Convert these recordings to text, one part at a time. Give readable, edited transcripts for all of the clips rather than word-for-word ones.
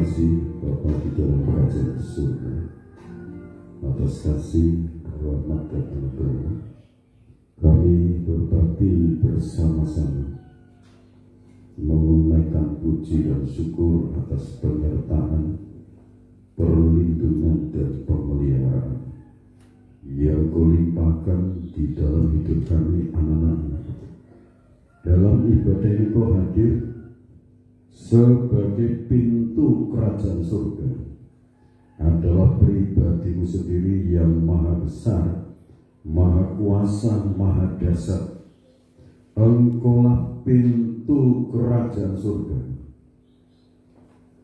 kasih Bapa di dalam kerajaan surga, atas kasih, rahmat dan anugerah, kami berbakti bersama-sama menunaikan puji dan syukur atas penyertaan, perlindungan dan pemeliharaan yang Kau limpahkan di dalam hidup kami anak-anak. Dalam ibadah ini Kau hadir sebagai pintu kerajaan surga, adalah pribadimu sendiri yang maha besar, maha kuasa, maha dahsyat. Engkaulah pintu kerajaan surga.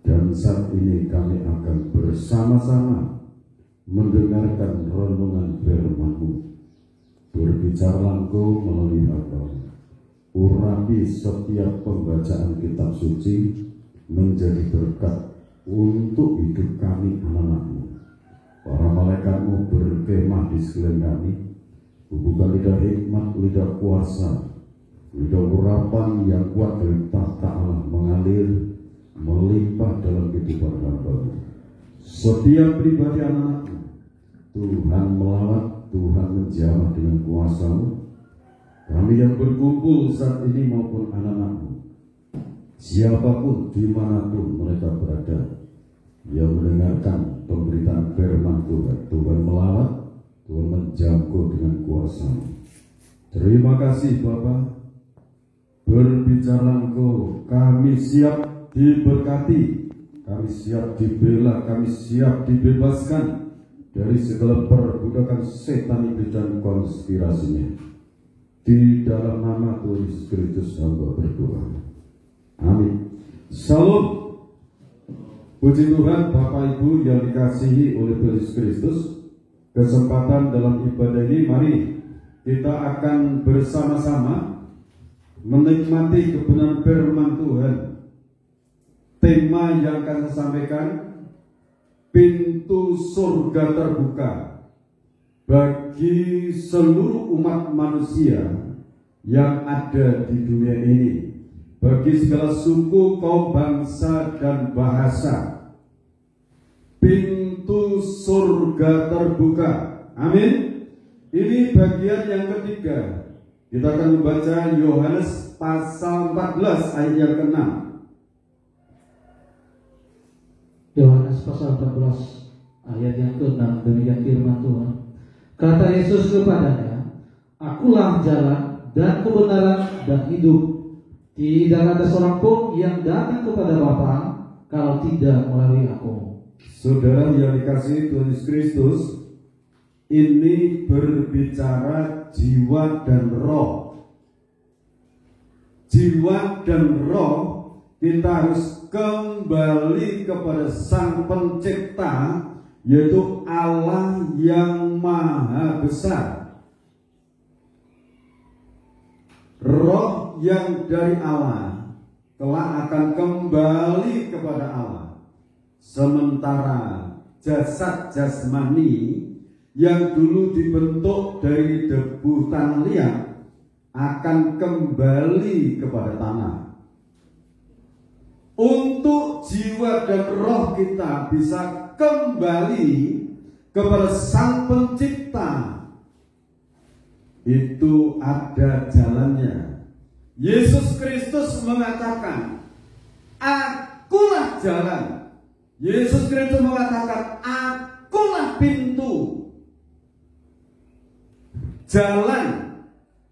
Dan saat ini kami akan bersama-sama mendengarkan renungan firman-Mu. Berbicaralah Engkau melalui hamba. Urapi setiap pembacaan kitab suci menjadi berkat untuk hidup kami anak-anak-Mu. Para malaikat-Mu berkemah di sekeliling kami. Bubukan lidah hikmat, lidah kuasa, lidah urapan yang kuat dari tahta Allah mengalir melimpah dalam kehidupan hamba-Mu. Setiap pribadi anak-anak-Mu, Tuhan melawat, Tuhan menjamah dengan kuasa-Mu. Kami yang berkumpul saat ini maupun anak-anak-Mu, siapapun dimanapun mereka berada, yang mendengarkan pemberitaan firman Tuhan, Tuhan melawat, Tuhan menjangkau dengan kuasa-Mu. Terima kasih Bapa. Berbicara Engkau, kami siap diberkati, kami siap dibela, kami siap dibebaskan dari segala perbudakan setan, iblis dan konspirasinya. Di dalam nama Tuhan Yesus Kristus hamba berdoa. Amin. Salam. Puji Tuhan, Bapak Ibu yang dikasihi oleh Tuhan Yesus Kristus. Kesempatan dalam ibadah ini, mari kita akan bersama-sama menikmati kebenaran firman Tuhan. Tema yang akan saya sampaikan, pintu surga terbuka bagi seluruh umat manusia yang ada di dunia ini, bagi segala suku, kaum, bangsa, dan bahasa. Pintu surga terbuka. Amin. Ini bagian yang ketiga. Kita akan membaca Yohanes pasal 14 ayat yang ke-6. Yohanes pasal 14 ayat yang ke-6, demikian firman Tuhan. Kata Yesus kepadanya, Akulah jalan dan kebenaran dan hidup. Tidak ada seorang pun yang datang kepada Bapa kalau tidak melalui Aku. Saudara yang dikasihi Tuhan Yesus Kristus, ini berbicara jiwa dan roh. Jiwa dan roh kita harus kembali kepada Sang Pencipta, yaitu Allah yang Maha Besar. Roh yang dari Allah kelak akan kembali kepada Allah, sementara jasad jasmani yang dulu dibentuk dari debu tanah liat akan kembali kepada tanah. Untuk jiwa dan roh kita bisa kembali kepada Sang Pencipta, itu ada jalannya. Yesus Kristus mengatakan, Akulah jalan. Yesus Kristus mengatakan, Akulah pintu. Jalan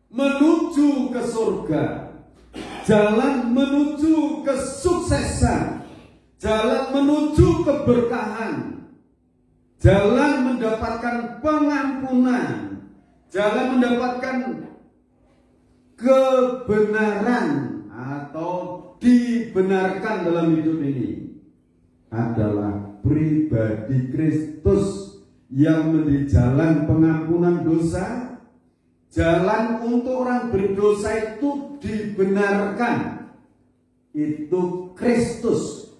menuju ke surga, jalan menuju kesuksesan, jalan menuju keberkahan, jalan mendapatkan pengampunan, jalan mendapatkan kebenaran atau dibenarkan dalam hidup ini adalah pribadi Kristus yang menjadi jalan pengampunan dosa. Jalan untuk orang berdosa itu dibenarkan. Itu Kristus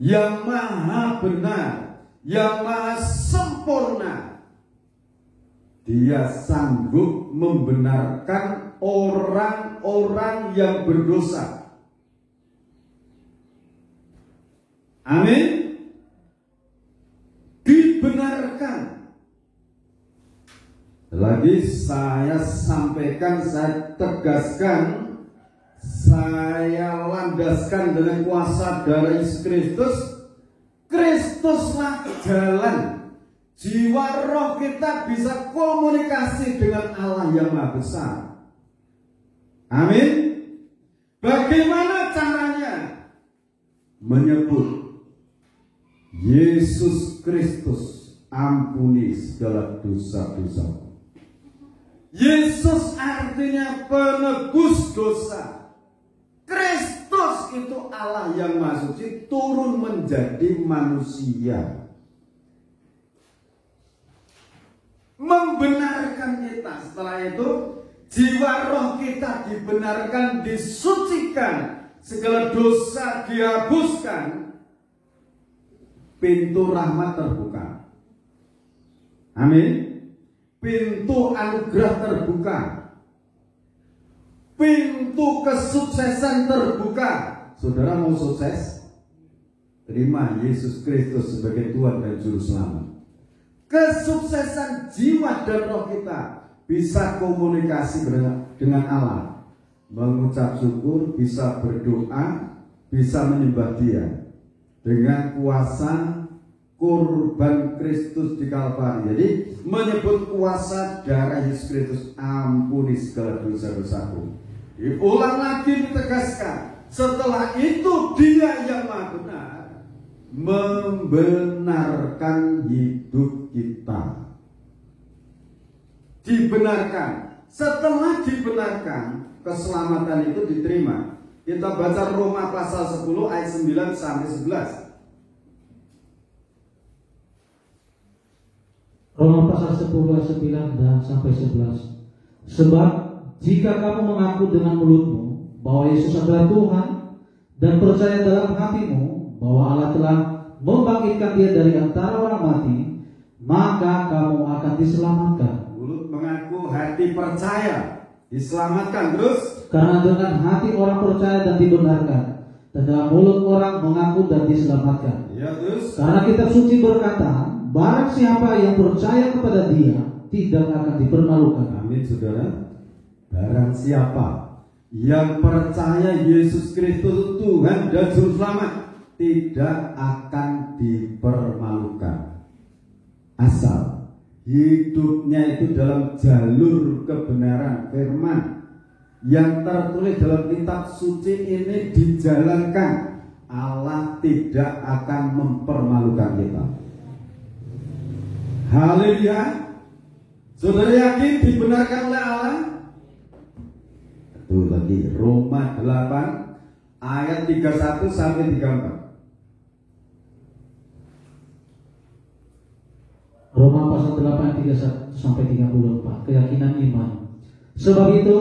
yang maha benar, yang maha sempurna. Dia sanggup membenarkan orang-orang yang berdosa. Amin. Dibenarkan. Lagi saya sampaikan, saya tegaskan, saya landaskan dengan kuasa darah Yesus Kristus. Kristuslah jalan. Jiwa roh kita bisa komunikasi dengan Allah yang Maha Besar. Amin. Bagaimana caranya? Menyebut Yesus Kristus, ampuni segala dosa-dosa. Yesus artinya penebus dosa. Kristus itu Allah yang Maha Suci turun menjadi manusia, membenarkan kita. Setelah itu jiwa roh kita dibenarkan, disucikan, segala dosa dihapuskan, pintu rahmat terbuka. Amin. Pintu anugerah terbuka, pintu kesuksesan terbuka. Saudara mau sukses? Terima Yesus Kristus sebagai Tuhan dan Juru Selamat. Kesuksesan jiwa dan roh kita bisa komunikasi dengan Allah, mengucap syukur, bisa berdoa, bisa menyembah Dia dengan kuasa kurban Kristus di Kalvari. Jadi menyebut kuasa darah Yesus Kristus, ampuni segala dosa-dosaku. Diulang lagi, ditegaskan. Setelah itu Dia yang Maha Benar membenarkan hidup kita. Dibenarkan. Setelah dibenarkan, keselamatan itu diterima. Kita baca Roma pasal 10 ayat 9 sampai 11. Roma pasal 10 ayat 9 dan sampai 11. Sebab jika kamu mengaku dengan mulutmu bahwa Yesus adalah Tuhan dan percaya dalam hatimu bahwa Allah telah membangkitkan Dia dari antara orang mati, maka kamu akan diselamatkan. Mulut mengaku, hati percaya, diselamatkan. Terus, karena dengan hati orang percaya dan dibenarkan, dan dalam mulut orang mengaku dan diselamatkan. Ya, terus. Karena kitab suci berkata, barang siapa yang percaya kepada Dia tidak akan dipermalukan. Amin, saudara. Barang siapa yang percaya Yesus Kristus Tuhan dan Juru Selamat tidak akan dipermalukan, asal hidupnya itu dalam jalur kebenaran firman yang tertulis dalam kitab suci ini dijalankan. Allah tidak akan mempermalukan kita. Haleluya. Saudara yakin dibenarkan oleh Allah? Betul lagi. Roma 8 ayat 31 sampai 34. Roma pasal 8 31 sampai 34. Keyakinan iman. Sebab itu,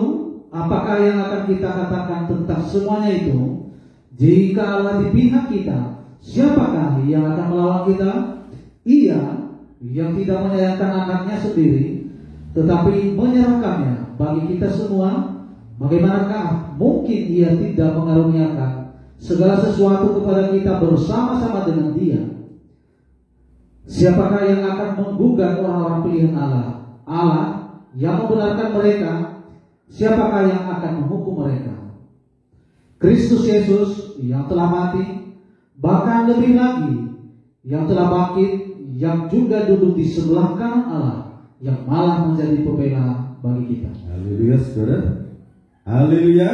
apakah yang akan kita katakan tentang semuanya itu? Jika Allah di pihak kita, siapakah yang akan melawan kita? Ia yang tidak menyayangkan anaknya sendiri, tetapi menyerahkannya bagi kita semua, bagaimanakah mungkin Ia tidak mengaruniakan segala sesuatu kepada kita bersama-sama dengan Dia? Siapakah yang akan menggugat orang-orang pilihan Allah? Allah yang membenarkan mereka. Siapakah yang akan menghukum mereka? Kristus Yesus yang telah mati, bahkan lebih lagi yang telah bangkit, yang juga duduk di sebelah kanan Allah, yang malah menjadi pembela bagi kita. Haleluya, saudara. Haleluya.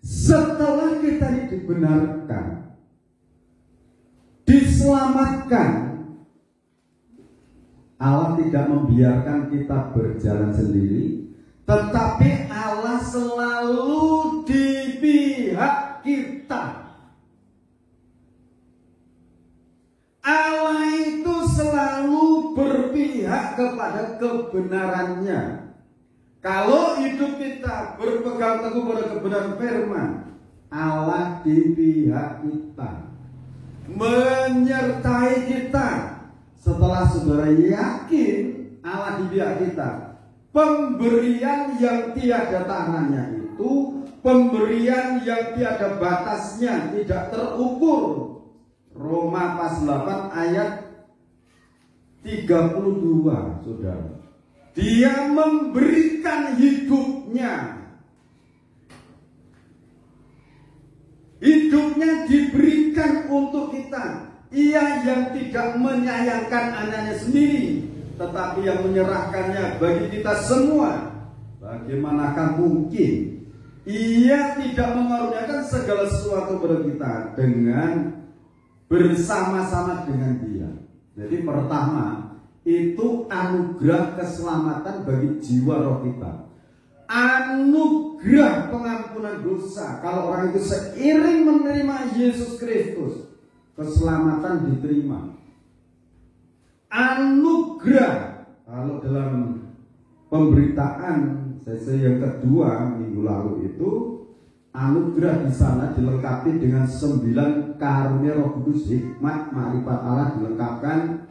Setelah kita dibenarkan, diselamatkan, Allah tidak membiarkan kita berjalan sendiri, tetapi Allah selalu di pihak kita. Allah itu selalu berpihak kepada kebenarannya. Kalau hidup kita berpegang teguh pada kebenaran firman, Allah di pihak kita, menyertai kita. Setelah saudara yakin Allah di pihak kita, pemberian yang tiada tahanannya itu, pemberian yang tiada batasnya, tidak terukur, Roma pasal 8 ayat 32, saudara. Dia memberikan hidupnya. Hidupnya diberikan untuk kita. Ia yang tidak menyayangkan anaknya sendiri, tetapi yang menyerahkannya bagi kita semua. Bagaimanakah mungkin Ia tidak mengaruniakan segala sesuatu kepada kita dengan bersama-sama dengan Dia. Jadi pertama, itu anugerah keselamatan bagi jiwa roh kita. Anugerah pengampunan dosa. Kalau orang itu seiring menerima Yesus Kristus, keselamatan diterima. Anugerah, kalau dalam pemberitaan sesi yang kedua minggu lalu itu, anugerah di sana dilengkapi dengan 9 karunia Roh Kudus, hikmat, makrifat Allah, dilengkapkan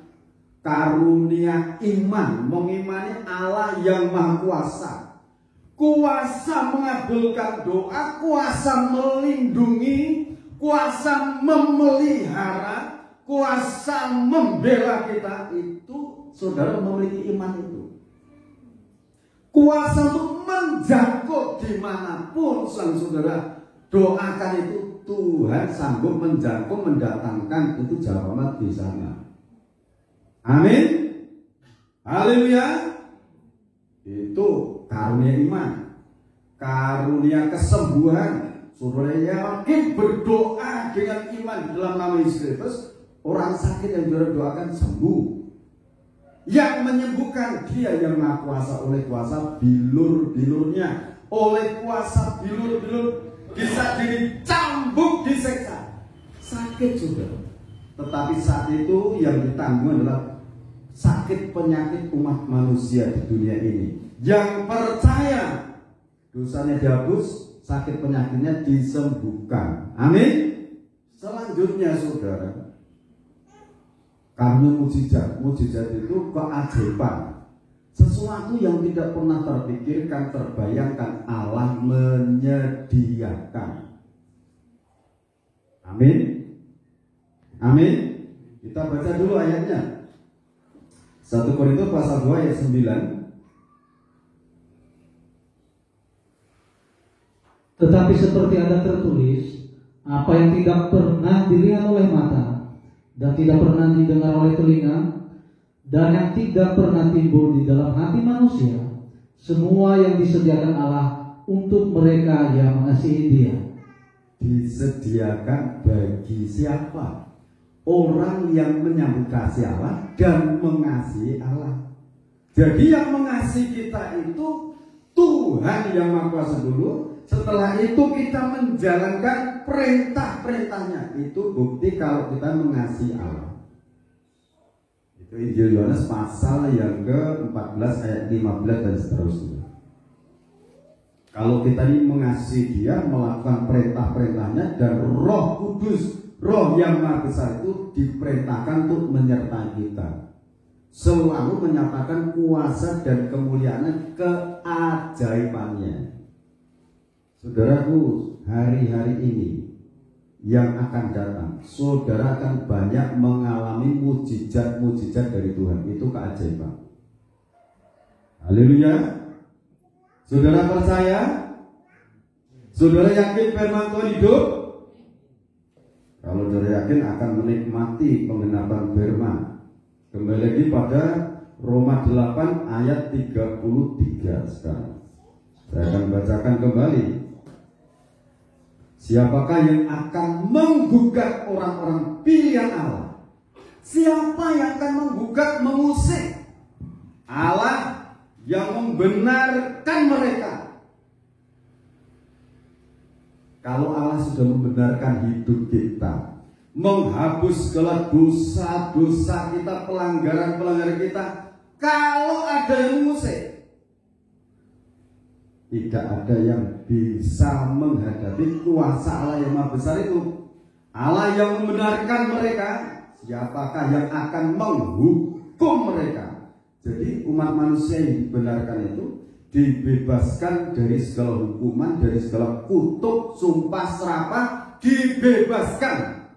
karunia iman, mengimani Allah yang Maha Kuasa. Kuasa mengabulkan doa, kuasa melindungi, kuasa memelihara, kuasa membela kita. Itu saudara memiliki iman itu. Kuasa untuk menjangkau dimanapun saudara doakan itu, Tuhan sanggup menjangkau, mendatangkan itu jawaban di sana. Amin. Haleluya. Itu karunia iman, karunia kesembuhan. Saudara yakin berdoa dengan iman dalam nama Yesus Kristus, orang sakit yang saudara doakan sembuh. Yang menyembuhkan Dia yang Maha Kuasa, oleh kuasa bilur-bilurnya, oleh kuasa bilur-bilur bisa dicambuk, diseksa. Sakit saudara. Tetapi saat itu yang ditanggung adalah sakit penyakit umat manusia di dunia ini. Yang percaya dosanya dihapus, sakit penyakitnya disembuhkan. Amin. Selanjutnya saudara, karena mujizat itu keajaiban, sesuatu yang tidak pernah terpikirkan, terbayangkan, Allah menyediakan. Amin. Amin. Kita baca dulu ayatnya. 1 Korintus pasal 2 ayat 9. Tetapi seperti ada tertulis, apa yang tidak pernah dilihat oleh mata dan tidak pernah didengar oleh telinga dan yang tidak pernah timbul di dalam hati manusia, semua yang disediakan Allah untuk mereka yang mengasihi Dia. Disediakan bagi siapa? Orang yang menyambut kasih Allah dan mengasihi Allah. Jadi yang mengasihi kita itu Tuhan yang Maha Kuasa dulu. Setelah itu kita menjalankan perintah-perintahnya. Itu bukti kalau kita mengasihi Allah. Itu Injil Yohanes pasal yang ke-14 ayat 15 dan seterusnya. Kalau kita ini mengasihi Dia, melakukan perintah-perintahnya, dan Roh Kudus, Roh yang Maha Besar itu diperintahkan untuk menyertai kita, selalu menyatakan kuasa dan kemuliaan, keajaibannya. Saudaraku, hari-hari ini yang akan datang, saudara akan banyak mengalami mujizat-mujizat dari Tuhan. Itu keajaiban. Haleluya. Saudara percaya? Saudara yakin firman Tuhan hidup? Kalau saudara yakin akan menikmati penggenapan firman. Kembali lagi pada Roma 8 ayat 33 sekarang. Saya akan bacakan kembali. Siapakah yang akan menggugat orang-orang pilihan Allah? Siapa yang akan menggugat, mengusik Allah yang membenarkan mereka? Kalau Allah sudah membenarkan hidup kita, menghapus segala dosa-dosa kita, pelanggaran-pelanggaran kita, kalau ada yang mengusik, tidak ada yang bisa menghadapi kuasa Allah yang Maha Besar itu. Allah yang membenarkan mereka, siapakah yang akan menghukum mereka? Jadi umat manusia yang dibenarkan itu dibebaskan dari segala hukuman, dari segala kutuk, sumpah serapah, dibebaskan.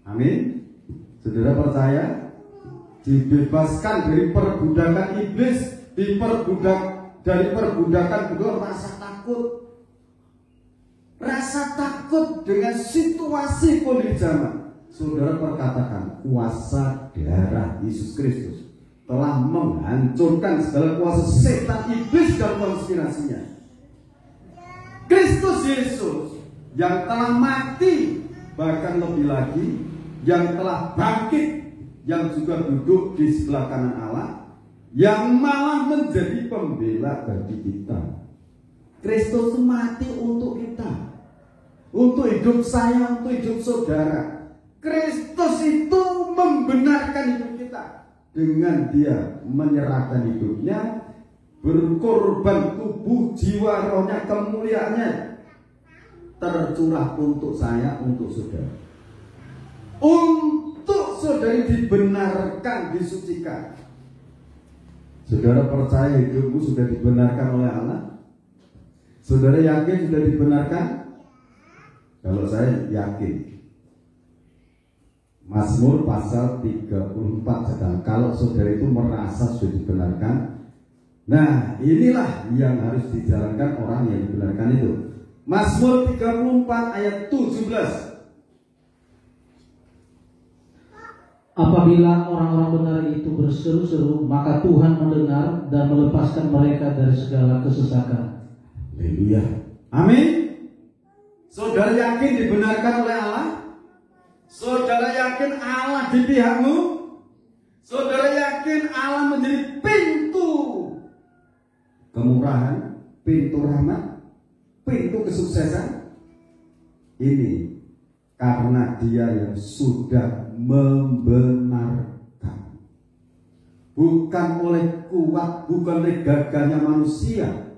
Amin. Saudara percaya? Dibebaskan dari perbudakan iblis, dari perbudakan juga rasa takut. Rasa takut dengan situasi kondisi zaman. Saudara perkatakan, kuasa darah Yesus Kristus telah menghancurkan segala kuasa setan, iblis, dan konspirasinya. Kristus Yesus yang telah mati, bahkan lebih lagi yang telah bangkit, yang juga duduk di sebelah kanan Allah, yang malah menjadi pembela bagi kita. Kristus mati untuk kita, untuk hidup saya, untuk hidup saudara. Kristus itu membenarkan hidup kita dengan dia menyerahkan hidupnya, berkorban tubuh, jiwa, rohnya, kemuliaannya tercurah untuk saya, untuk saudara. Untuk saudara dibenarkan, disucikan. Saudara percaya hidupmu sudah dibenarkan oleh Allah? Saudara yakin sudah dibenarkan? Kalau saya yakin. Mazmur pasal 34 sedang kalau saudara itu merasa sudah dibenarkan, nah inilah yang harus dijalankan orang yang dibenarkan itu. Mazmur 34 ayat 17. Apabila orang-orang benar itu berseru-seru, maka Tuhan mendengar dan melepaskan mereka dari segala kesesakan. Haleluya. Amin. Saudara yakin dibenarkan oleh Allah? Saudara yakin Allah di pihakmu? Saudara yakin Allah menjadi pintu kemurahan, pintu rahmat, pintu kesuksesan? Ini karena dia yang sudah membenarkan. Bukan oleh kuat, bukan oleh gagahnya manusia,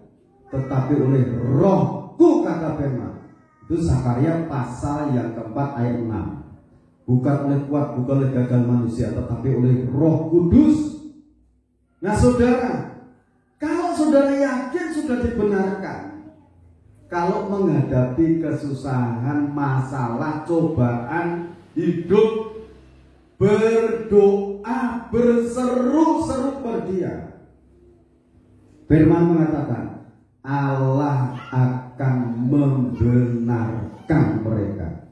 tetapi oleh Rohku, kata firman. Itu Zakaria pasal yang keempat ayat 6. Bukan oleh kuat, bukan oleh gagah manusia, tetapi oleh Roh Kudus. Nah saudara, kalau saudara yakin sudah dibenarkan, kalau menghadapi kesusahan, masalah, cobaan hidup, berdoa, berseru-seru pada Dia. Firman mengatakan, Allah akan membenarkan mereka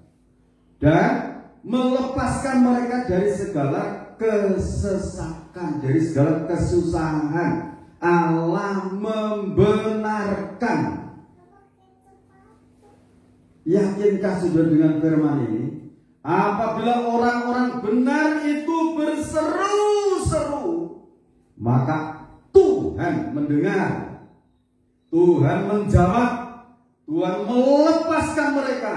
dan melepaskan mereka dari segala kesesakan, dari segala kesusahan. Allah membenarkan. Yakinkah sudah dengan firman ini? Apabila orang-orang benar itu berseru-seru, maka Tuhan mendengar, Tuhan menjawab, Tuhan melepaskan mereka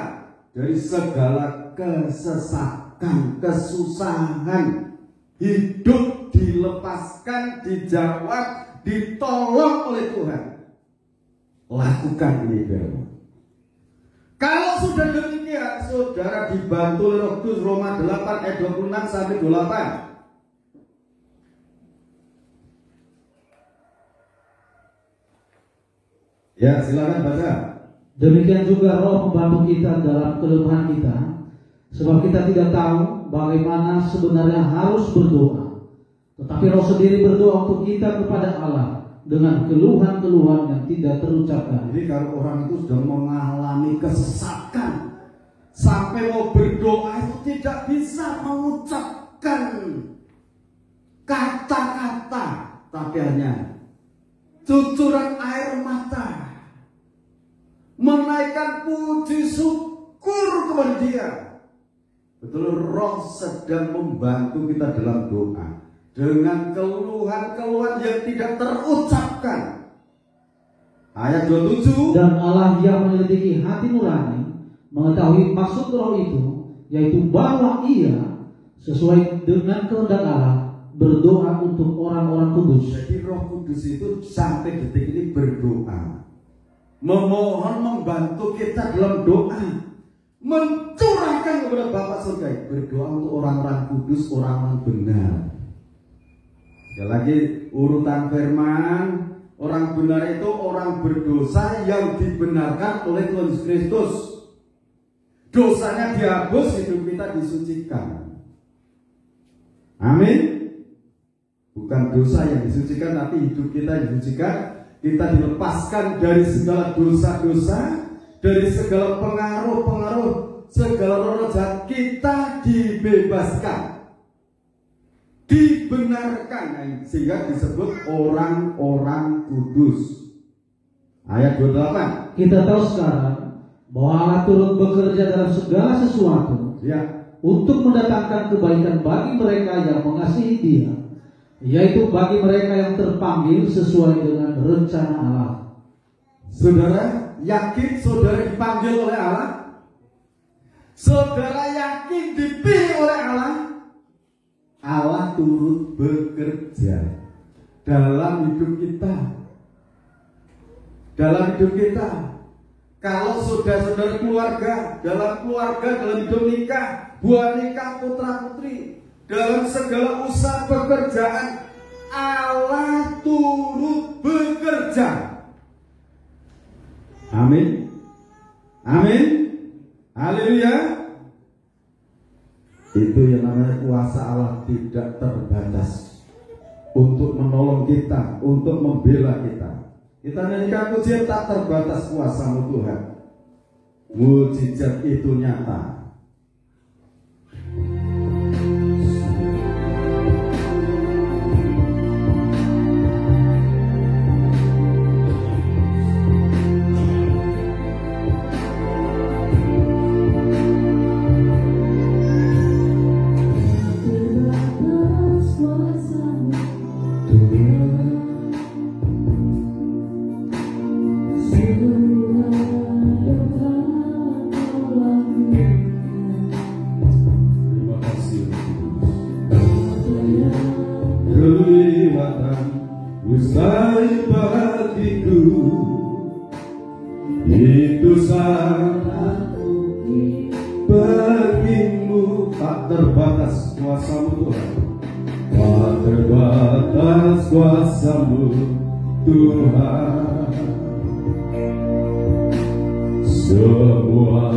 dari segala kesesakan, kesusahan. Hidup dilepaskan, dijawab, ditolong oleh Tuhan. Lakukan ini firman. Kalau sudah demikian, saudara dibantu oleh Roh Kudus, Roma 8 ayat 26 sampai 28. Ya, silakan baca. Demikian juga Roh membantu kita dalam kelemahan kita, sebab kita tidak tahu bagaimana sebenarnya harus berdoa. Tetapi Roh sendiri berdoa untuk kita kepada Allah dengan keluhan-keluhan yang tidak terucapkan. Jadi kalau orang itu sudah mengalami kesesakan, sampai mau berdoa itu tidak bisa mengucapkan kata-kata, tapi hanya cucuran air mata, menaikkan puji syukur kepada Dia. Betul, Roh sedang membantu kita dalam doa dengan keluhan-keluhan yang tidak terucapkan. Ayat 27. Dan Allah yang menyelidiki hati nurani mengetahui maksud Roh itu, yaitu bahwa Ia sesuai dengan kehendak Allah berdoa untuk orang-orang kudus. Jadi Roh Kudus itu sampai detik ini berdoa, memohon, membantu kita dalam doa, mencurahkan kepada Bapa surga, berdoa untuk orang-orang kudus, orang-orang benar. Sekali lagi urutan firman, orang benar itu orang berdosa yang dibenarkan oleh Tuhan Yesus Kristus. Dosanya dihapus, hidup kita disucikan. Amin. Bukan dosa yang disucikan, tapi hidup kita disucikan. Kita dilepaskan dari segala dosa-dosa, dari segala pengaruh-pengaruh, segala roh jahat. Kita dibebaskan, dibenarkan, sehingga disebut orang-orang kudus. Ayat 28. Kita tahu sekarang bahwa Allah turut bekerja dalam segala sesuatu, Ya, untuk mendatangkan kebaikan bagi mereka yang mengasihi Dia, yaitu bagi mereka yang terpanggil sesuai dengan rencana Allah. saudara yakin saudara dipanggil oleh Allah? Saudara yakin dipilih oleh Allah? Allah turut bekerja dalam hidup kita. Dalam hidup kita. Kalau saudara-saudara keluarga, dalam hidup nikah, buah nikah, putra-putri, dalam segala usaha pekerjaan, Allah turut bekerja. Amin. Amin. Haleluya. Itu yang namanya kuasa Allah tidak terbatas untuk menolong kita, untuk membela kita. Kita nyanyikan pujian, tak terbatas kuasa-Mu Tuhan. Mujizat itu nyata. Usai bagiku itu sangat bagimu, tak terbatas kuasa-Mu Tuhan, tak terbatas kuasa-Mu Tuhan. Semua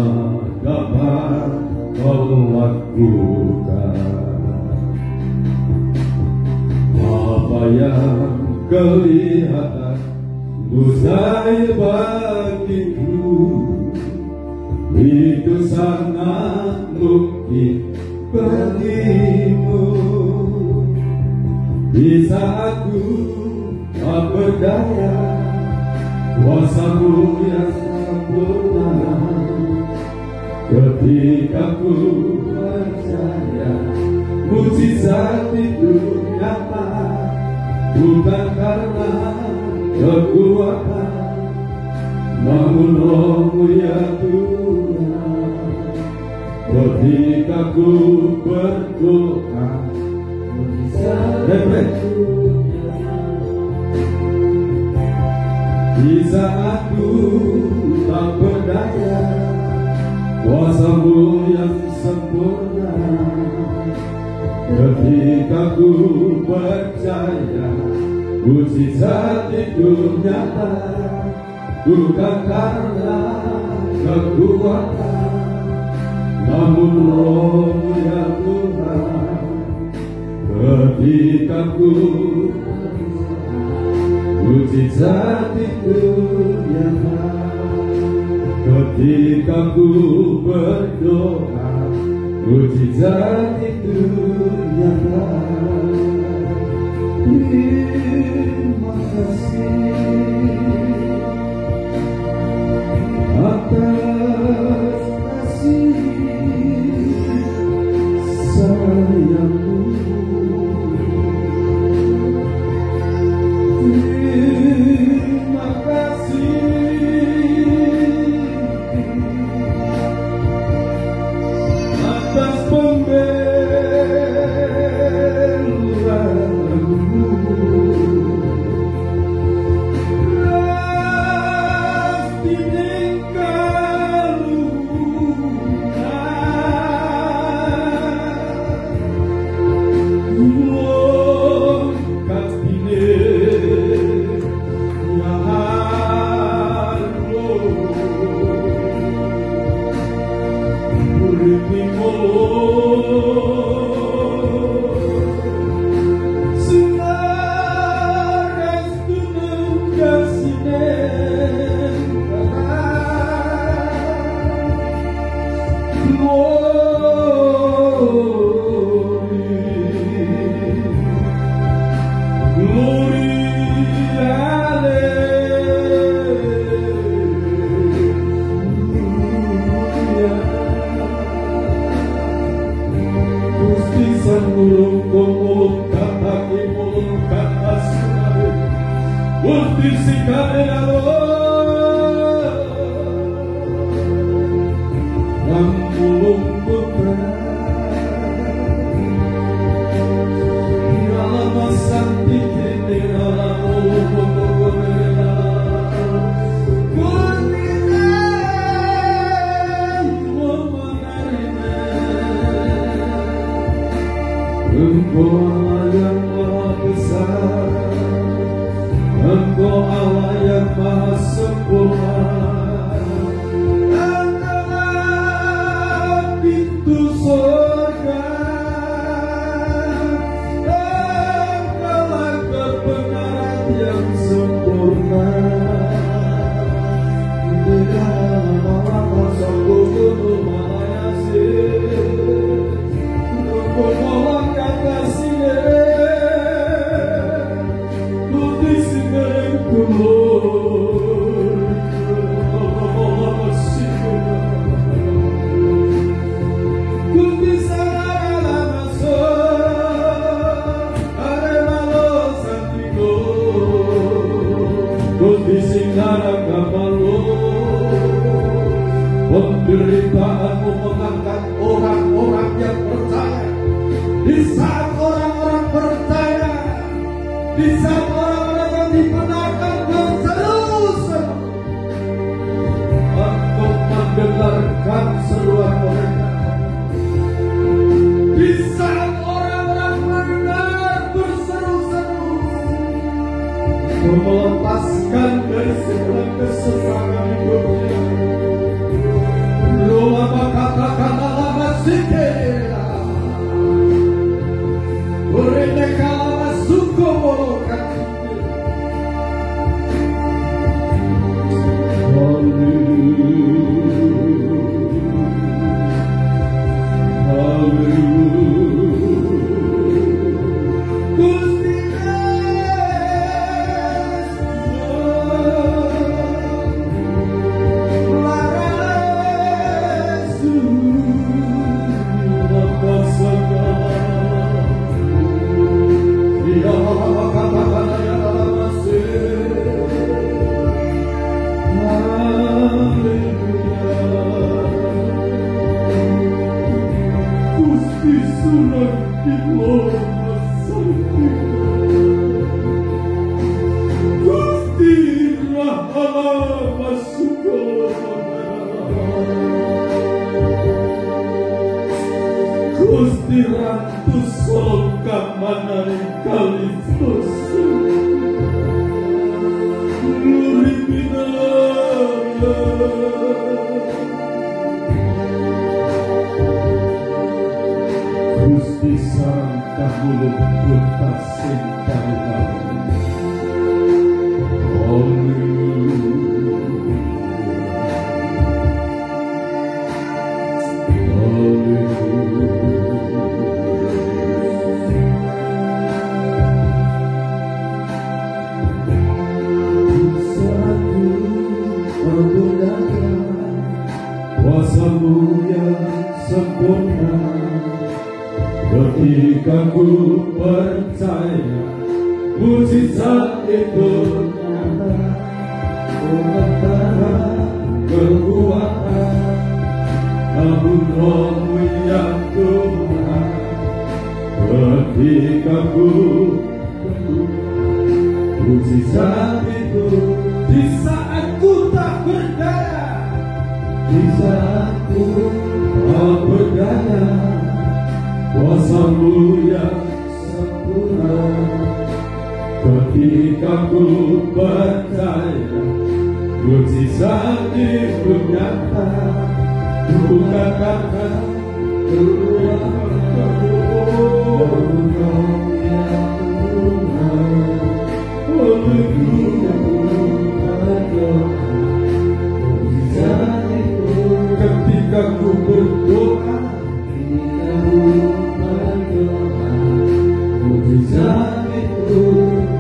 dapat Kau lakukan, apa yang kelihatan mustahil bagiku, itu sangat mungkin bagimu. Di saat ku tak berdaya, kuasa-Mu yang sempurna. Ketika ku percaya, mujizat itu nyata. Bukan karena kekuatan, namun Roh-Mu ya Tuhan. Ketika ku berdoa, di saat ku tak berdaya, kuasa-Mu yang sempurna. Ketika ku percaya, mujizat itu nyata. Bukan karena kekuatan, namun Roh-Mu ya Tuhan. Ketika ku mujizat itu nyata. Ketika ku berdoa, mujizat itu nyata. Terima kasih atas kasih sayang-Mu. Terima kasih atas pemberian mulung kata mulung kata sungai Gusti sikane Nang mulung beberapa Alam santi kini alam berbeda Engkau Allah yang maha besar, Engkau Allah yang maha sempurna. Engkaulah pintu surga, Engkaulah kebenaran yang sempurna. Di dalam Allah kosong gunung Malayasir, Engkau kata sini, Tuti sini kulur, Allah Tuti sana masuk, ada malu santiku, Tuti singgara kapalu, penderitaanmu mengangkat orang-orang yang percaya. Di saat orang-orang percaya, di saat orang-orang yang dibenarkan berseru-seru, Engkau mendengarkan seruan mereka. Di saat orang-orang mendengar berseru-seru, Engkau melepaskan dari segala kesesakan hidupnya. Lama kata-kata lama sikit. Mereka suku molokan Gusti Ratu Solka Manari Kalistos Luripina Gusti Sarang Kahuluk Buta Sintari Kuasamu yang sempurna, ketika ku percaya mujizat itu nyata, sementara kekuatan namun Rohmu yang Tuhan. Ketika ku mujizat itu di saat ku tak berdaya, di saat ku tak berdaya, kuasamu yang sempurna. Ketika ku percaya mujizat itu nyata, ku katakan ketika ku berdoa, mujizat itu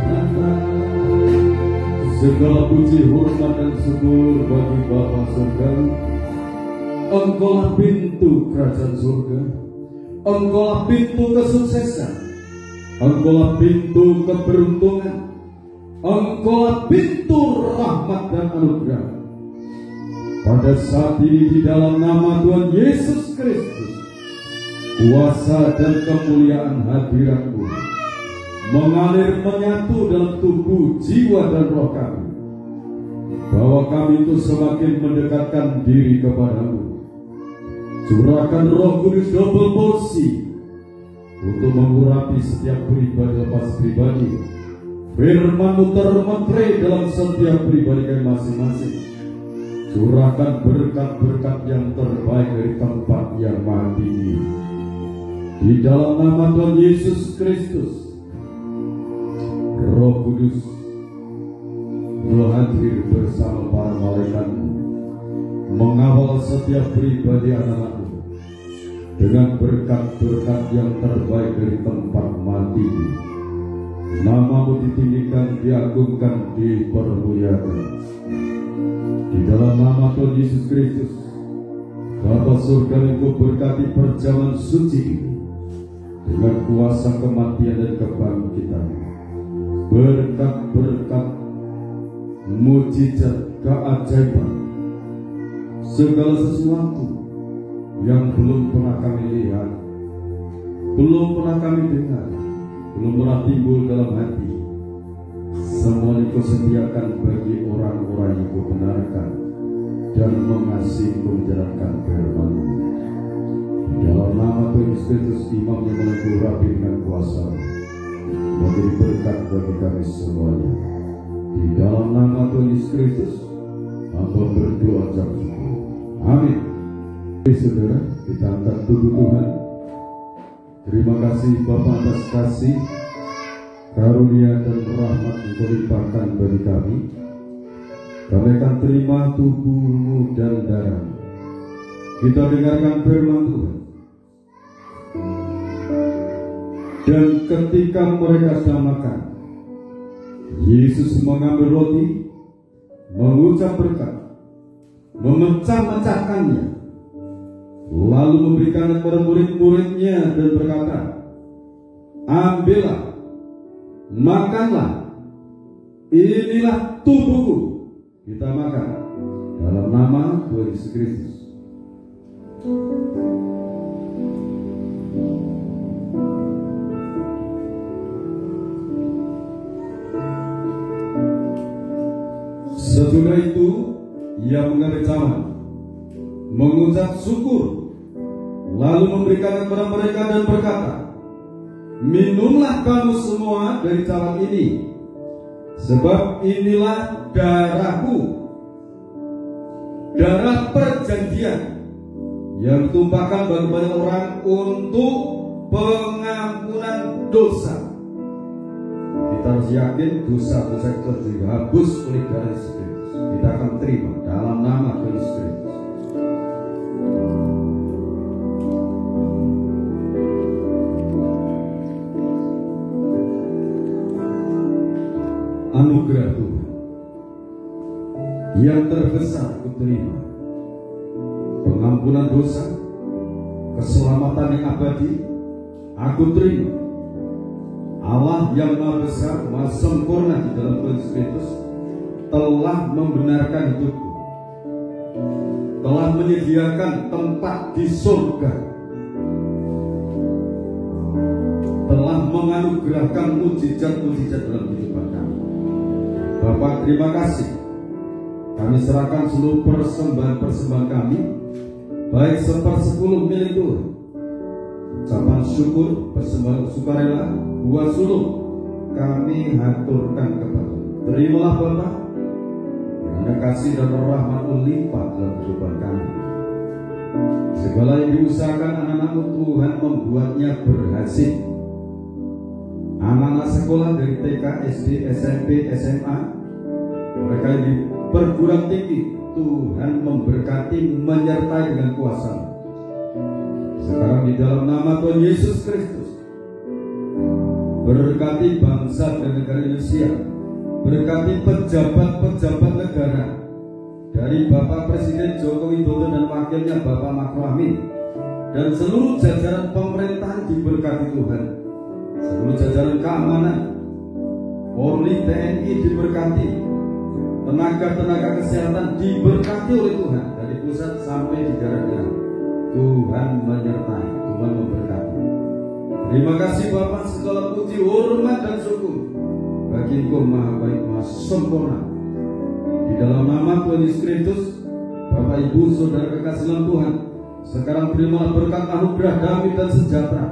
nyata. Segala puji, hormat dan syukur bagi Bapa surga. Engkaulah pintu kerajaan surga, Engkaulah pintu kesuksesan, Engkaulah pintu keberuntungan, Engkaulah pintu rahmat dan anugerah. Pada saat ini di dalam nama Tuhan Yesus Kristus, kuasa dan kemuliaan hadirat-Mu mengalir menyatu dalam tubuh, jiwa dan roh kami, bahwa kami itu semakin mendekatkan diri kepada-Mu. Curahkan Roh Kudus double porsi untuk mengurapi setiap pribadi lepas pribadi. Firman-Mu termentre dalam setiap pribadi kami masing-masing. Curahkan berkat-berkat yang terbaik dari tempat yang maha tinggi. Di dalam nama Tuhan Yesus Kristus, Roh Kudus hadir bersama para malaikat-Mu, mengawal setiap pribadi anak-anak-Mu dengan berkat-berkat yang terbaik dari tempat mati. Nama-Mu ditinggikan, diagungkan, dipermuliakan. Di dalam nama Tuhan Yesus Kristus, Bapa surga, Engkau berkati perjamuan suci ini dengan kuasa kematian dan kebangkitan. Berkat-berkat, mujizat, keajaiban, segala sesuatu yang belum pernah kami lihat, belum pernah kami dengar, belum pernah timbul dalam hati, semua Engkau sediakan bagi orang-orang yang Engkau benarkan dan mengasihi menjalankan firman-Mu. Di dalam nama Tuhan Yesus Kristus, imam yang melengkapi dengan kuasa, menjadi berkat bagi kami semuanya. Di dalam nama Tuhan Yesus Kristus, hamba berdoa ucap syukur. Amin. Saudara, kita angkat tubuh Tuhan. Terima kasih Bapa atas kasih, karunia dan rahmat Engkau limpahkan bagi kami. Kami akan terima tubuh-Mu dan darah-Mu. Kita dengarkan firman Tuhan. Dan ketika mereka sedang makan, Yesus mengambil roti, mengucap berkat, memecah-mecahkannya, lalu memberikannya kepada murid-muridnya dan berkata, ambillah, makanlah, inilah tubuhku. Kita makan dalam nama Tuhan Yesus Kristus. Sesudah itu ia mengambil cawan, mengucap syukur, lalu memberikan kepada mereka dan berkata, minumlah kamu semua dari cawan ini, sebab inilah darahku, darah perjanjian yang ditumpahkan bagi banyak orang untuk pengampunan dosa. Kita harus yakin dosa-dosa kita dihapus oleh darah Yesus Kristus. Kita akan terima dalam nama Tuhan Yesus Kristus. Anugerah Tuhan yang terbesar aku terima, pengampunan dosa, keselamatan yang abadi aku terima. Allah yang maha besar, maha sempurna di dalam Tuhan Yesus Kristus telah membenarkan hidupku, telah menyediakan tempat di surga, telah menganugerahkan mujizat-mujizat dalam kehidupan kami. Bapak, terima kasih. Kami serahkan seluruh persembahan-persembahan kami, baik 1/10 milik Tuhan, ucapan syukur, persembahan sukarela, buah sulung, kami haturkan kepada. Terimalah Bapak, karena kasih dan rahmat-Mu limpah dalam kehidupan kami. Segala yang diusahakan anak-anak-Mu, Tuhan membuatnya berhasil. Anak-anak sekolah dari TK, SD, SMP, SMA, mereka yang di perguruan tinggi, Tuhan memberkati, menyertai dengan kuasa. Sekarang di dalam nama Tuhan Yesus Kristus, berkati bangsa dan negara Indonesia, berkati pejabat-pejabat negara, dari Bapak Presiden Joko Widodo dan wakilnya Bapak Ma'ruf Amin, dan seluruh jajaran pemerintahan diberkati Tuhan. Seluruh jajaran keamanan, Polri, TNI diberkati, tenaga-tenaga kesehatan diberkati oleh Tuhan dari pusat sampai di daerah-daerah. Tuhan menyertai, Tuhan memberkati. Terima kasih Bapak, segala puji, hormat dan syukur bagi Engkau Maha Baik, Maha Sempurna. Di dalam nama Tuhan Yesus Kristus, Bapak Ibu Saudara kekasih dalam Tuhan, sekarang terimalah berkat anugerah damai dan sejahtera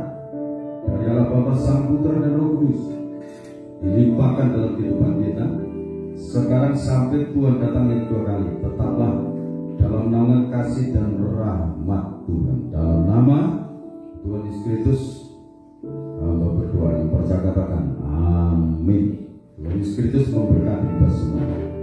dari Allah Bapa, Sang Putra dan Roh Kudus dilimpahkan dalam kehidupan kita sekarang sampai Tuhan datang yang kedua kali. Tetaplah dalam naungan kasih dan rahmat Tuhan. Dalam nama Tuhan Yesus Kristus hamba berdoa, yang percaya katakan amin. Tuhan Yesus Kristus memberkati kita semua.